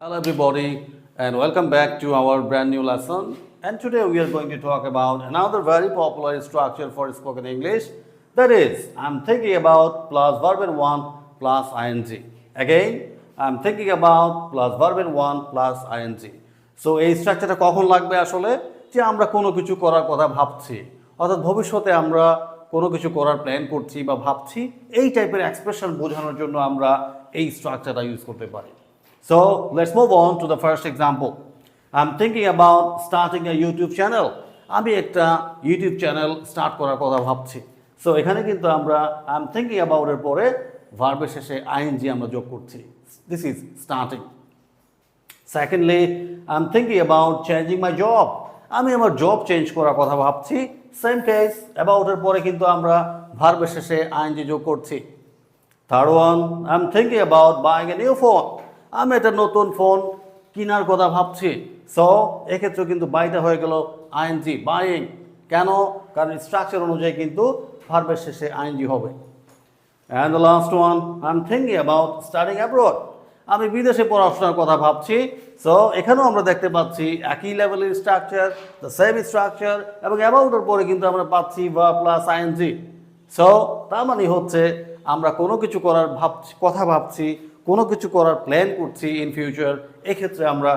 Hello everybody and welcome back to our brand new lesson, and today we are going to talk about another very popular structure for spoken English, that is I'm thinking about plus verb in one plus ing. Again, I'm thinking about plus verb in one plus ing. So এই স্ট্রাকচারটা কখন লাগবে আসলে, যে আমরা কোনো কিছু করার কথা ভাবছি, অর্থাৎ ভবিষ্যতে আমরা কোনো কিছু করার প্ল্যান করছি বা ভাবছি, এই টাইপের এক্সপ্রেশন বোঝানোর জন্য আমরা এই স্ট্রাকচারটা ইউজ করতে পারি। So let's move on to the first example. I'm thinking about starting a YouTube channel. আমি একটা ইউটিউব চ্যানেল স্টার্ট করার কথা ভাবছি। সো এখানে কিন্তু আমরা I'm thinking about এর পরে ভার্বের শেষে ing আমরা যোগ করছি। This is starting. Secondly, I'm thinking about changing my job. আমি আমার জব চেঞ্জ করার কথা ভাবছি। সেম কেস, about এর পরে কিন্তু আমরা ভার্বের শেষে ing যোগ করছি। Third one, I'm thinking about buying a new phone. আমি একটা নতুন ফোন কেনার কথা ভাবছি। সো এক্ষেত্রে কিন্তু বাইটা হয়ে গেল আইএনজি, বাইং। কেন? কারণ স্ট্রাকচার অনুযায়ী কিন্তু ভার্বের শেষে আইএনজি হবে। And the last one, I am thinking about studying abroad. আমি বিদেশে পড়াশোনার কথা ভাবছি। সো এখানেও আমরা দেখতে পাচ্ছি একই লেভেলের স্ট্রাকচার, দ্য সেম স্ট্রাকচার, এবং অ্যাবাউটের পরে কিন্তু আমরা পাচ্ছি ভার্ব প্লাস আইএনজি। সো তার মানে হচ্ছে আমরা কোনো কিছু করার কথা ভাবছি, কোনো কিছু করার প্ল্যান করছি ইন ফিউচার, এক্ষেত্রে আমরা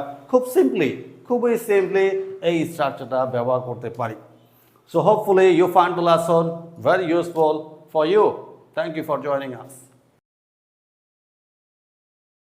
খুবই সিম্পলি এই স্ট্রাকচারটা ব্যবহার করতে পারি। So hopefully you find the lesson very useful for you. Thank you for joining us.